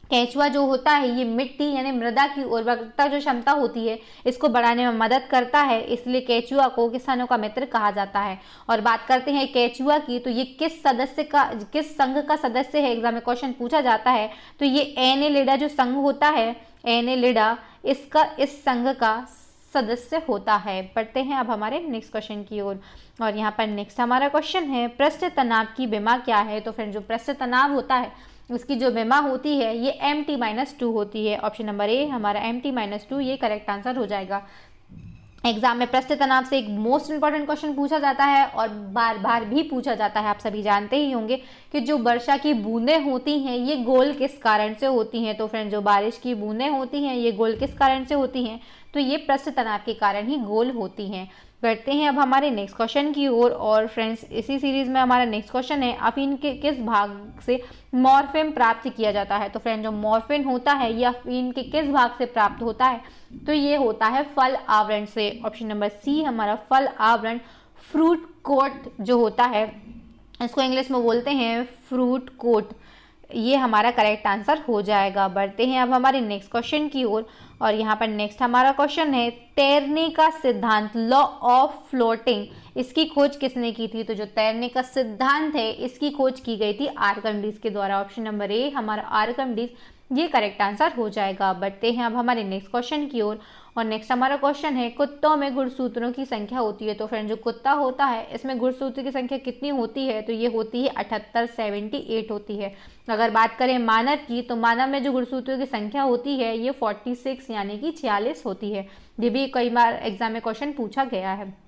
केंचुआ जो होता है ये मिट्टी यानी मृदा की उर्वरकता जो क्षमता होती है इसको बढ़ाने में मदद करता है, इसलिए केंचुआ को किसानों का मित्र कहा जाता है। और बात करते हैं केंचुआ की, तो ये किस संघ का सदस्य है? एग्जाम में क्वेश्चन पूछा जाता है। तो ये एनेलिडा जो संघ होता है, एनेलिडा, इसका इस संघ का सदस्य होता है। पढ़ते हैं अब हमारे नेक्स्ट क्वेश्चन की ओर और यहाँ पर नेक्स्ट हमारा क्वेश्चन है, पृष्ठ तनाव की विमा क्या है? तो फ्रेंड, जो पृष्ठ तनाव होता है उसकी जो विमा होती है ये Mt-2 होती है। ऑप्शन नंबर ए हमारा Mt-2, ये करेक्ट आंसर हो जाएगा। एग्जाम में पृष्ठ तनाव से एक मोस्ट इंपॉर्टेंट क्वेश्चन पूछा जाता है और बार बार भी पूछा जाता है। आप सभी जानते ही होंगे कि जो वर्षा की बूंदें होती हैं ये गोल किस कारण से होती हैं? तो फ्रेंड, जो बारिश की बूंदें होती हैं ये गोल किस कारण से होती हैं? तो ये पृष्ठ तनाव के कारण ही गोल होती हैं। बढ़ते हैं अब हमारे नेक्स्ट क्वेश्चन की ओर और फ्रेंड्स, इसी सीरीज में हमारा नेक्स्ट क्वेश्चन है, अफीन के किस भाग से मॉर्फिन प्राप्त किया जाता है? तो फ्रेंड, जो मॉर्फिन होता है ये अफीन के किस भाग से प्राप्त होता है? तो ये होता है फल आवरण से। ऑप्शन नंबर सी हमारा फल आवरण, फ्रूट कोट जो होता है इसको इंग्लिश में बोलते हैं फ्रूट कोट, ये हमारा करेक्ट आंसर हो जाएगा। बढ़ते हैं अब हमारे नेक्स्ट क्वेश्चन की ओर और यहाँ पर नेक्स्ट हमारा क्वेश्चन है, तैरने का सिद्धांत, लॉ ऑफ फ्लोटिंग, इसकी खोज किसने की थी? तो जो तैरने का सिद्धांत है इसकी खोज की गई थी आर्किमिडीज के द्वारा। ऑप्शन नंबर ए हमारा आर्किमिडीज, ये करेक्ट आंसर हो जाएगा। बढ़ते हैं अब हमारे नेक्स्ट क्वेश्चन की ओर और नेक्स्ट हमारा क्वेश्चन है, कुत्तों में गुणसूत्रों की संख्या होती है। तो फ्रेंड, जो कुत्ता होता है इसमें गुणसूत्र की संख्या कितनी होती है? तो ये होती है 78, 78 होती है। अगर बात करें मानव की, तो मानव में जो गुणसूत्रों की संख्या होती है ये 46 यानी कि 46 होती है। ये भी कई बार एग्जाम में क्वेश्चन पूछा गया है।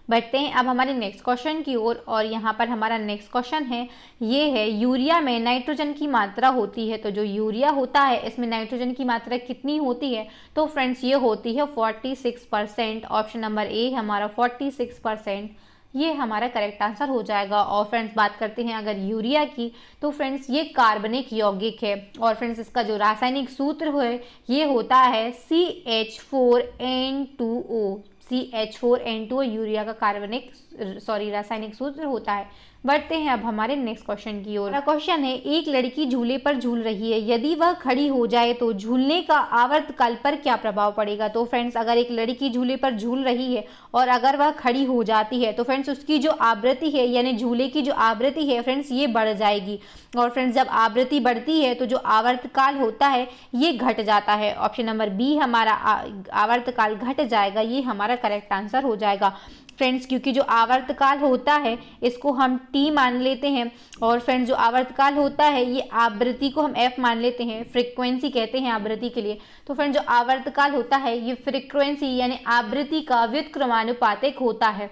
बढ़ते हैं अब हमारे नेक्स्ट क्वेश्चन की ओर और यहाँ पर हमारा नेक्स्ट क्वेश्चन है, ये है, यूरिया में नाइट्रोजन की मात्रा होती है। तो जो यूरिया होता है इसमें नाइट्रोजन की मात्रा कितनी होती है? तो फ्रेंड्स, ये होती है 46%। ऑप्शन नंबर ए हमारा 46%, ये हमारा करेक्ट आंसर हो जाएगा। और फ्रेंड्स, बात करते हैं अगर यूरिया की, तो फ्रेंड्स ये कार्बनिक यौगिक है और फ्रेंड्स इसका जो रासायनिक सूत्र है ये होता है CH4N2O। CH4N2O यूरिया का रासायनिक सूत्र होता है। बढ़ते हैं अब हमारे नेक्स्ट क्वेश्चन की ओर। क्वेश्चन है, एक लड़की झूले पर झूल रही है, यदि वह खड़ी हो जाए तो झूलने का आवर्तकाल पर क्या प्रभाव पड़ेगा? तो फ्रेंड्स, अगर एक लड़की झूले पर झूल रही है और अगर वह खड़ी हो जाती है तो फ्रेंड्स उसकी जो आवृत्ति है यानी झूले की जो आवृत्ति है फ्रेंड्स ये बढ़ जाएगी। और फ्रेंड्स, जब आवृत्ति बढ़ती है तो जो आवर्तकाल होता है ये घट जाता है। ऑप्शन नंबर बी हमारा आवर्तकाल घट जाएगा, ये हमारा करेक्ट आंसर हो जाएगा। फ्रेंड्स, क्योंकि जो आवर्तकाल होता है इसको हम टी मान लेते हैं, और फ्रेंड्स जो आवर्तकाल होता है ये आवृत्ति को हम एफ मान लेते हैं, फ्रीक्वेंसी कहते हैं आवृत्ति के लिए। तो फ्रेंड्स जो आवर्तकाल होता है ये फ्रीक्वेंसी यानी आवृत्ति का व्युत्क्रमानुपातिक होता है।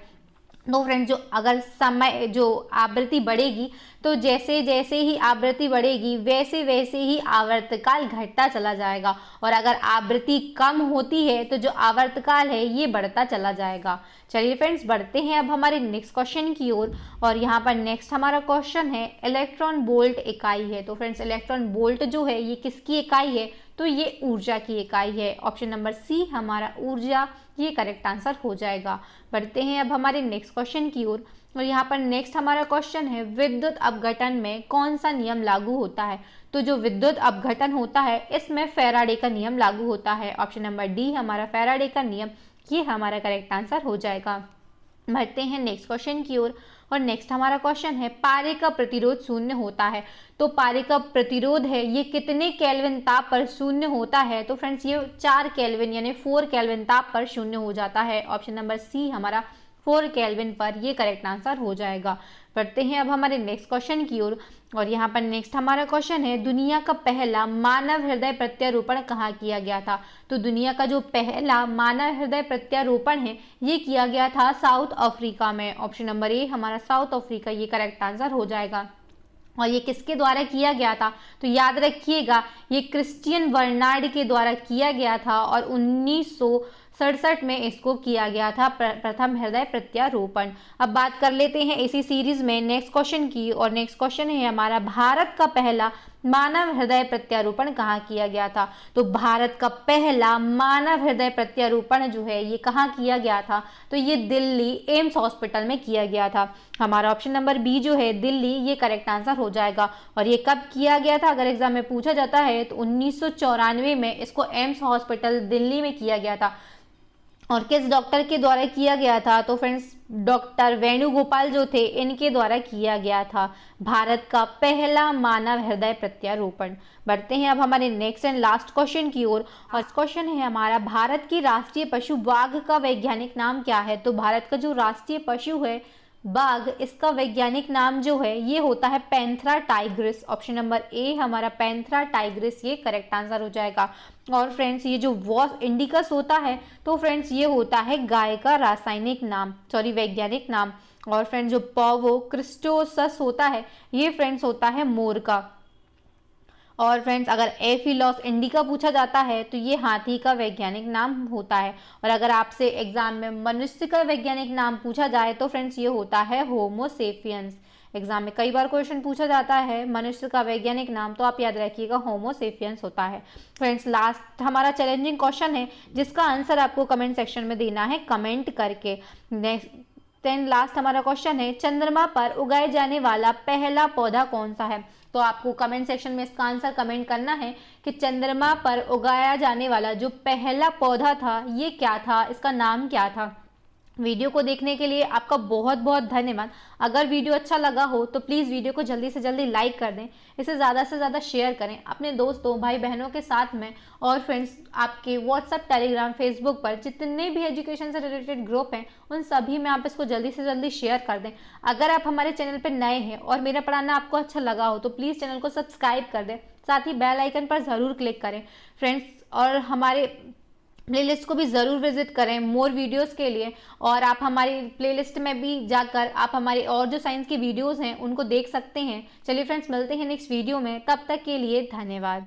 तो फ्रेंड्स जो अगर समय जो आवृत्ति बढ़ेगी तो जैसे जैसे ही आवृत्ति बढ़ेगी वैसे वैसे ही आवर्तकाल घटता चला जाएगा, और अगर आवृत्ति कम होती है तो जो आवर्तकाल है ये बढ़ता चला जाएगा। चलिए फ्रेंड्स बढ़ते हैं अब हमारे नेक्स्ट क्वेश्चन की ओर, और यहाँ पर नेक्स्ट हमारा क्वेश्चन है इलेक्ट्रॉन वोल्ट इकाई है। तो फ्रेंड्स इलेक्ट्रॉन वोल्ट जो है ये किसकी इकाई है, तो ये ऊर्जा की इकाई है। ऑप्शन नंबर सी हमारा ऊर्जा ये करेक्ट आंसर हो जाएगा। बढ़ते हैं अब हमारे नेक्स्ट क्वेश्चन की ओर, और यहाँ पर नेक्स्ट हमारा क्वेश्चन है विद्युत अपघटन में कौन सा नियम लागू होता है। तो जो विद्युत अपघटन होता है इसमें फैराडे का नियम लागू होता है। ऑप्शन नंबर डी हमारा फैराडे का नियम ये हमारा करेक्ट आंसर हो जाएगा। बढ़ते हैं नेक्स्ट क्वेश्चन की ओर, और नेक्स्ट हमारा क्वेश्चन है पारे का प्रतिरोध शून्य होता है। तो पारे का प्रतिरोध है ये कितने केल्विन ताप पर शून्य होता है। तो फ्रेंड्स ये 4 केल्विन यानी 4 केल्विन ताप पर शून्य हो जाता है। ऑप्शन नंबर सी हमारा 4 केल्विन पर ये करेक्ट आंसर हो जाएगा। बढ़ते हैं अब हमारे नेक्स्ट क्वेश्चन की ओर, और यहाँ पर नेक्स्ट हमारा क्वेश्चन है दुनिया का पहला मानव हृदय प्रत्यारोपण कहाँ किया गया था। तो दुनिया का जो पहला मानव हृदय प्रत्यारोपण है ये किया गया था साउथ अफ्रीका में। ऑप्शन नंबर ए हमारा साउथ अफ्रीका ये करेक्ट आंसर हो जाएगा। और ये किसके द्वारा किया गया था, तो याद रखिएगा ये क्रिश्चियन बर्नार्ड के द्वारा किया गया था, और 1967 में इसको किया गया था प्रथम हृदय प्रत्यारोपण। अब बात कर लेते हैं इसी सीरीज में नेक्स्ट क्वेश्चन की, और नेक्स्ट क्वेश्चन है हमारा भारत का पहला मानव हृदय प्रत्यारोपण कहाँ किया गया था। तो भारत का पहला मानव हृदय प्रत्यारोपण जो है ये कहाँ किया गया था, तो ये दिल्ली एम्स हॉस्पिटल में किया गया था। हमारा ऑप्शन नंबर बी जो है दिल्ली ये करेक्ट आंसर हो जाएगा। और ये कब किया गया था अगर एग्जाम में पूछा जाता है तो 1994 में इसको एम्स हॉस्पिटल दिल्ली में किया गया था। और किस डॉक्टर के द्वारा किया गया था, तो फ्रेंड्स डॉक्टर वेणुगोपाल जो थे इनके द्वारा किया गया था भारत का पहला मानव हृदय प्रत्यारोपण। बढ़ते हैं अब हमारे नेक्स्ट एंड लास्ट क्वेश्चन की ओर, और क्वेश्चन है हमारा भारत की राष्ट्रीय पशु बाघ का वैज्ञानिक नाम क्या है। तो भारत का जो राष्ट्रीय पशु है बाघ इसका वैज्ञानिक नाम जो है ये होता है Panthera Tigris. Option number A हमारा पैंथेरा टाइग्रिस ये करेक्ट आंसर हो जाएगा। और फ्रेंड्स ये जो वॉस इंडिकस होता है तो फ्रेंड्स ये होता है गाय का रासायनिक नाम वैज्ञानिक नाम। और फ्रेंड्स जो पॉवो क्रिस्टोसस होता है ये फ्रेंड्स होता है मोर का। और फ्रेंड्स अगर एफिलॉस इंडिका पूछा जाता है तो ये हाथी का वैज्ञानिक नाम होता है। और अगर आपसे एग्जाम में मनुष्य का वैज्ञानिक नाम पूछा जाए तो फ्रेंड्स ये होता है होमो सेपियंस। एग्जाम में कई बार क्वेश्चन पूछा जाता है मनुष्य का वैज्ञानिक नाम, तो आप याद रखिएगा होमो सेपियंस होता है। फ्रेंड्स लास्ट हमारा चैलेंजिंग क्वेश्चन है जिसका आंसर आपको कमेंट सेक्शन में देना है कमेंट करके। नेक्स्ट देन लास्ट हमारा क्वेश्चन है चंद्रमा पर उगाए जाने वाला पहला पौधा कौन सा है। तो आपको कमेंट सेक्शन में इसका आंसर कमेंट करना है कि चंद्रमा पर उगाया जाने वाला जो पहला पौधा था ये क्या था, इसका नाम क्या था। वीडियो को देखने के लिए आपका बहुत बहुत धन्यवाद। अगर वीडियो अच्छा लगा हो तो प्लीज़ वीडियो को जल्दी से जल्दी लाइक कर दें, इसे ज़्यादा से ज़्यादा शेयर करें अपने दोस्तों भाई बहनों के साथ में। और फ्रेंड्स आपके व्हाट्सएप टेलीग्राम फेसबुक पर जितने भी एजुकेशन से रिलेटेड ग्रुप हैं उन सभी में आप इसको जल्दी से जल्दी शेयर कर दें। अगर आप हमारे चैनल पर नए हैं और मेरा पढ़ाना आपको अच्छा लगा हो तो प्लीज़ चैनल को सब्सक्राइब कर दें, साथ ही बेल आइकन पर ज़रूर क्लिक करें फ्रेंड्स। और हमारे प्लेलिस्ट को भी ज़रूर विजिट करें मोर वीडियोस के लिए। और आप हमारी प्लेलिस्ट में भी जाकर आप हमारे और जो साइंस की वीडियोस हैं उनको देख सकते हैं। चलिए फ्रेंड्स मिलते हैं नेक्स्ट वीडियो में, तब तक के लिए धन्यवाद।